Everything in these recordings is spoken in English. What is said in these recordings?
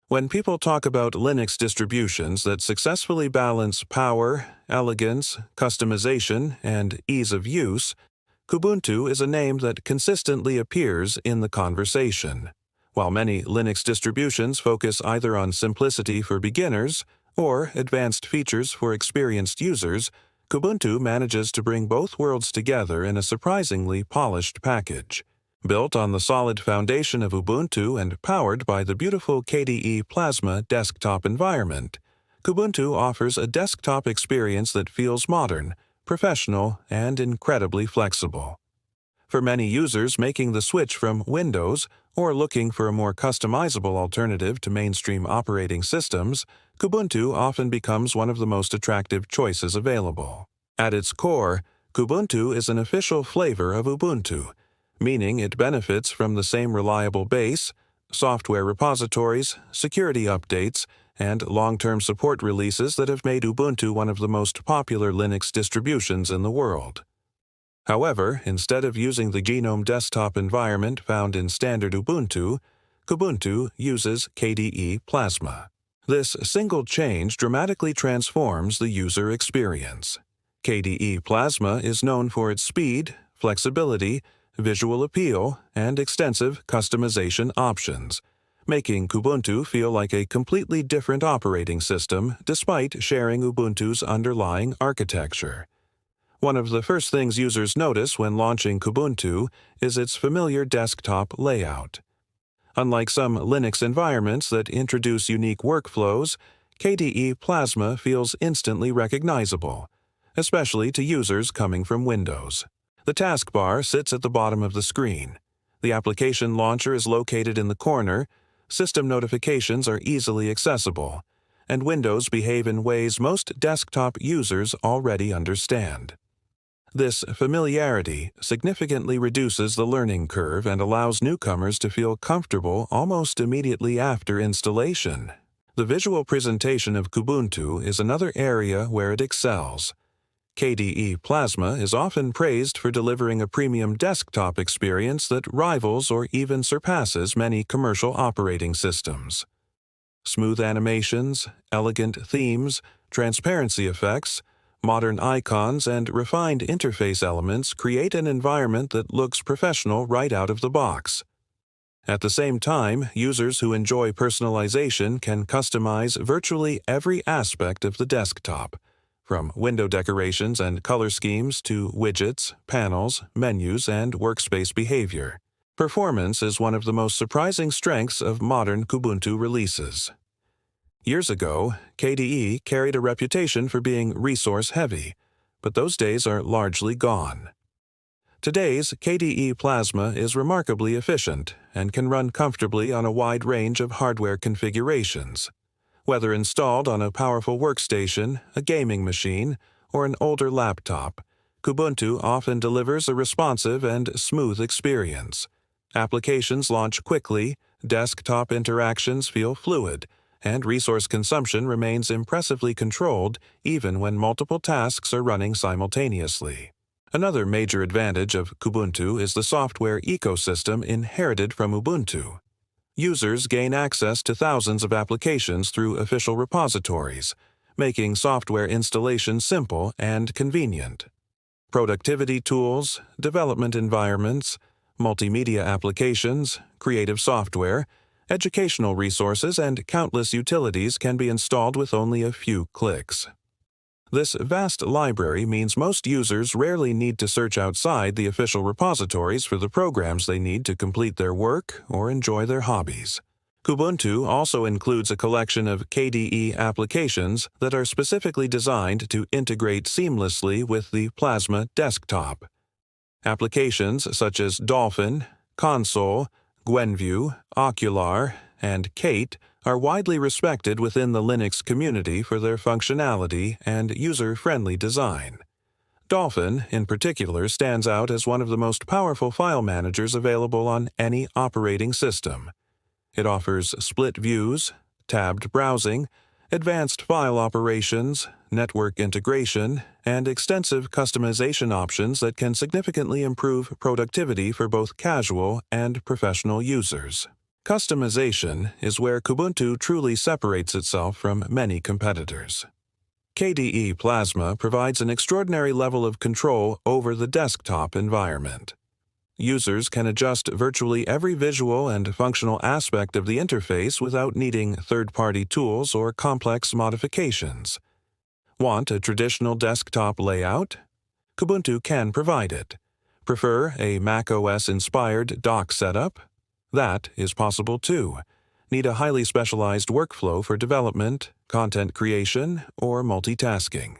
When people talk about Linux distributions that successfully balance power, elegance, customization, and ease of use, Kubuntu is a name that consistently appears in the conversation. While many Linux distributions focus either on simplicity for beginners or advanced features for experienced users, Kubuntu manages to bring both worlds together in a surprisingly polished package. Built on the solid foundation of Ubuntu and powered by the beautiful KDE Plasma desktop environment, Kubuntu offers a desktop experience that feels modern, professional, and incredibly flexible. For many users making the switch from Windows or looking for a more customizable alternative to mainstream operating systems, Kubuntu often becomes one of the most attractive choices available. At its core, Kubuntu is an official flavor of Ubuntu, meaning it benefits from the same reliable base, software repositories, security updates, and long-term support releases that have made Ubuntu one of the most popular Linux distributions in the world. However, instead of using the GNOME desktop environment found in standard Ubuntu, Kubuntu uses KDE Plasma. This single change dramatically transforms the user experience. KDE Plasma is known for its speed, flexibility, visual appeal, and extensive customization options, making Kubuntu feel like a completely different operating system despite sharing Ubuntu's underlying architecture. One of the first things users notice when launching Kubuntu is its familiar desktop layout. Unlike some Linux environments that introduce unique workflows, KDE Plasma feels instantly recognizable, especially to users coming from Windows. The taskbar sits at the bottom of the screen. The application launcher is located in the corner, system notifications are easily accessible, and windows behave in ways most desktop users already understand. This familiarity significantly reduces the learning curve and allows newcomers to feel comfortable almost immediately after installation. The visual presentation of Kubuntu is another area where it excels. KDE Plasma is often praised for delivering a premium desktop experience that rivals or even surpasses many commercial operating systems. Smooth animations, elegant themes, transparency effects, modern icons, and refined interface elements create an environment that looks professional right out of the box. At the same time, users who enjoy personalization can customize virtually every aspect of the desktop, from window decorations and color schemes to widgets, panels, menus, and workspace behavior. Performance is one of the most surprising strengths of modern Kubuntu releases. Years ago, KDE carried a reputation for being resource-heavy, but those days are largely gone. Today's KDE Plasma is remarkably efficient and can run comfortably on a wide range of hardware configurations. Whether installed on a powerful workstation, a gaming machine, or an older laptop, Kubuntu often delivers a responsive and smooth experience. Applications launch quickly, desktop interactions feel fluid, and resource consumption remains impressively controlled even when multiple tasks are running simultaneously. Another major advantage of Kubuntu is the software ecosystem inherited from Ubuntu. Users gain access to thousands of applications through official repositories, making software installation simple and convenient. Productivity tools, development environments, multimedia applications, creative software, educational resources, and countless utilities can be installed with only a few clicks. This vast library means most users rarely need to search outside the official repositories for the programs they need to complete their work or enjoy their hobbies. Kubuntu also includes a collection of KDE applications that are specifically designed to integrate seamlessly with the Plasma desktop. Applications such as Dolphin, Console, Gwenview, Ocular, and Kate are widely respected within the Linux community for their functionality and user-friendly design. Dolphin, in particular, stands out as one of the most powerful file managers available on any operating system. It offers split views, tabbed browsing, advanced file operations, network integration, and extensive customization options that can significantly improve productivity for both casual and professional users. Customization is where Kubuntu truly separates itself from many competitors. KDE Plasma provides an extraordinary level of control over the desktop environment. Users can adjust virtually every visual and functional aspect of the interface without needing third-party tools or complex modifications. Want a traditional desktop layout? Kubuntu can provide it. Prefer a macOS-inspired dock setup? That is possible too. Need a highly specialized workflow for development, content creation, or multitasking?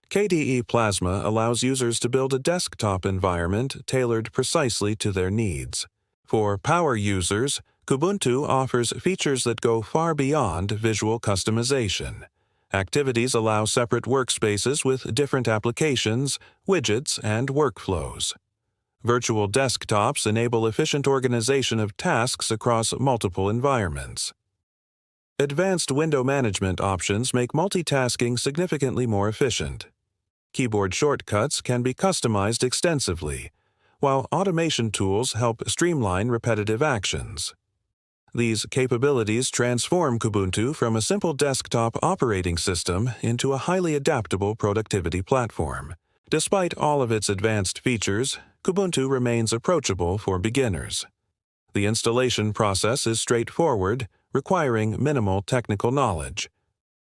KDE Plasma allows users to build a desktop environment tailored precisely to their needs. For power users, Kubuntu offers features that go far beyond visual customization. Activities allow separate workspaces with different applications, widgets, and workflows. Virtual desktops enable efficient organization of tasks across multiple environments. Advanced window management options make multitasking significantly more efficient. Keyboard shortcuts can be customized extensively, while automation tools help streamline repetitive actions. These capabilities transform Kubuntu from a simple desktop operating system into a highly adaptable productivity platform. Despite all of its advanced features, Kubuntu remains approachable for beginners. The installation process is straightforward, requiring minimal technical knowledge.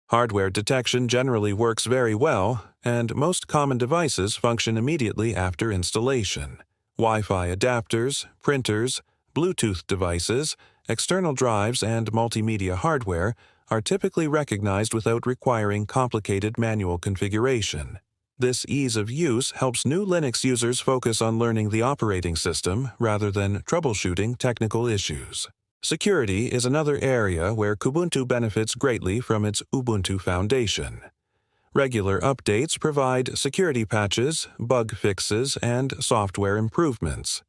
Hardware detection generally works very well, and most common devices function immediately after installation. Wi-Fi adapters, printers, Bluetooth devices, external drives, and multimedia hardware are typically recognized without requiring complicated manual configuration. This ease of use helps new Linux users focus on learning the operating system rather than troubleshooting technical issues. Security is another area where Kubuntu benefits greatly from its Ubuntu Foundation. Regular updates provide security patches, bug fixes, and software improvements.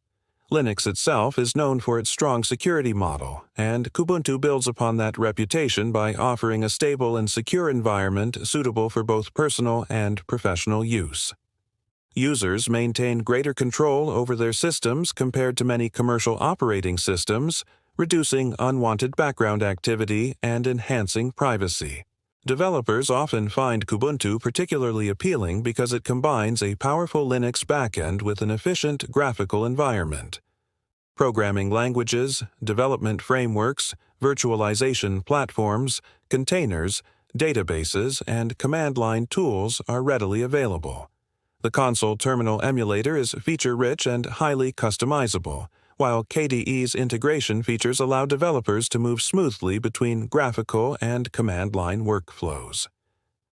Linux itself is known for its strong security model, and Kubuntu builds upon that reputation by offering a stable and secure environment suitable for both personal and professional use. Users maintain greater control over their systems compared to many commercial operating systems, reducing unwanted background activity and enhancing privacy. Developers often find Kubuntu particularly appealing because it combines a powerful Linux backend with an efficient graphical environment. Programming languages, development frameworks, virtualization platforms, containers, databases, and command-line tools are readily available. The console terminal emulator is feature-rich and highly customizable, while KDE's integration features allow developers to move smoothly between graphical and command-line workflows.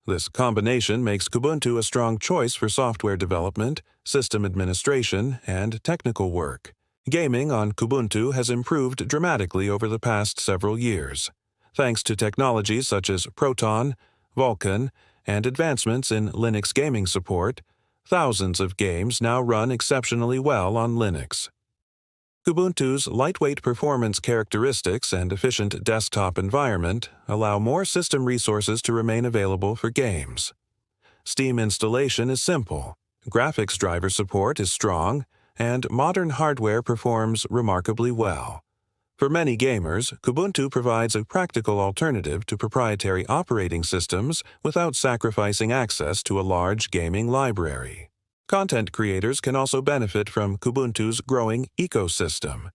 This combination makes Kubuntu a strong choice for software development, system administration, and technical work. Gaming on Kubuntu has improved dramatically over the past several years. Thanks to technologies such as Proton, Vulkan, and advancements in Linux gaming support, thousands of games now run exceptionally well on Linux. Kubuntu's lightweight performance characteristics and efficient desktop environment allow more system resources to remain available for games. Steam installation is simple, graphics driver support is strong, and modern hardware performs remarkably well. For many gamers, Kubuntu provides a practical alternative to proprietary operating systems without sacrificing access to a large gaming library. Content creators can also benefit from Kubuntu's growing ecosystem.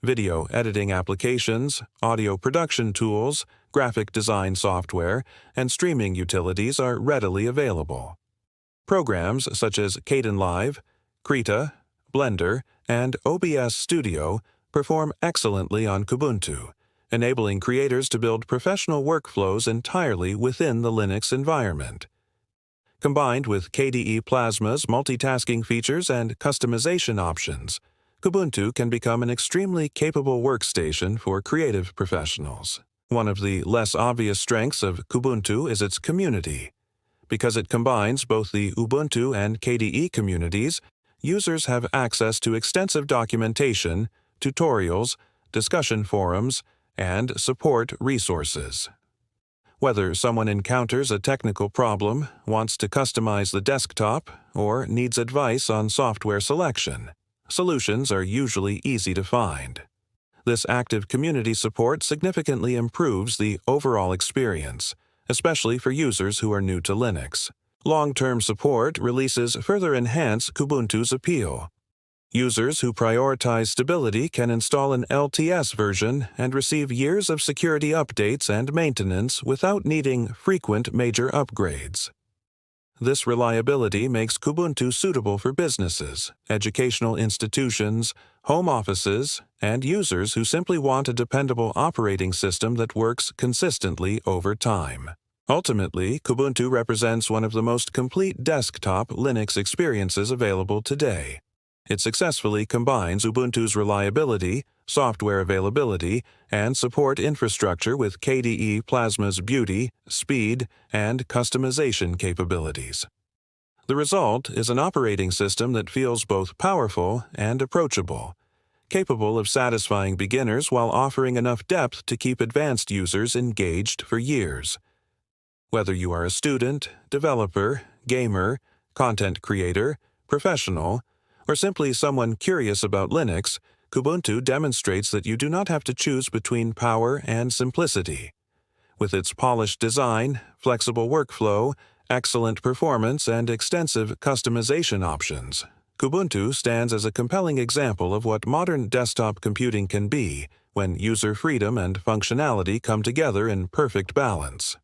Video editing applications, audio production tools, graphic design software, and streaming utilities are readily available. Programs such as Kdenlive, Krita, Blender, and OBS Studio perform excellently on Kubuntu, enabling creators to build professional workflows entirely within the Linux environment. Combined with KDE Plasma's multitasking features and customization options, Kubuntu can become an extremely capable workstation for creative professionals. One of the less obvious strengths of Kubuntu is its community. Because it combines both the Ubuntu and KDE communities, users have access to extensive documentation, tutorials, discussion forums, and support resources. Whether someone encounters a technical problem, wants to customize the desktop, or needs advice on software selection, solutions are usually easy to find. This active community support significantly improves the overall experience, especially for users who are new to Linux. Long-term support releases further enhance Kubuntu's appeal. Users who prioritize stability can install an LTS version and receive years of security updates and maintenance without needing frequent major upgrades. This reliability makes Kubuntu suitable for businesses, educational institutions, home offices, and users who simply want a dependable operating system that works consistently over time. Ultimately, Kubuntu represents one of the most complete desktop Linux experiences available today. It successfully combines Ubuntu's reliability, software availability, and support infrastructure with KDE Plasma's beauty, speed, and customization capabilities. The result is an operating system that feels both powerful and approachable, capable of satisfying beginners while offering enough depth to keep advanced users engaged for years. Whether you are a student, developer, gamer, content creator, professional, or simply someone curious about Linux, Kubuntu demonstrates that you do not have to choose between power and simplicity. With its polished design, flexible workflow, excellent performance, and extensive customization options, Kubuntu stands as a compelling example of what modern desktop computing can be when user freedom and functionality come together in perfect balance.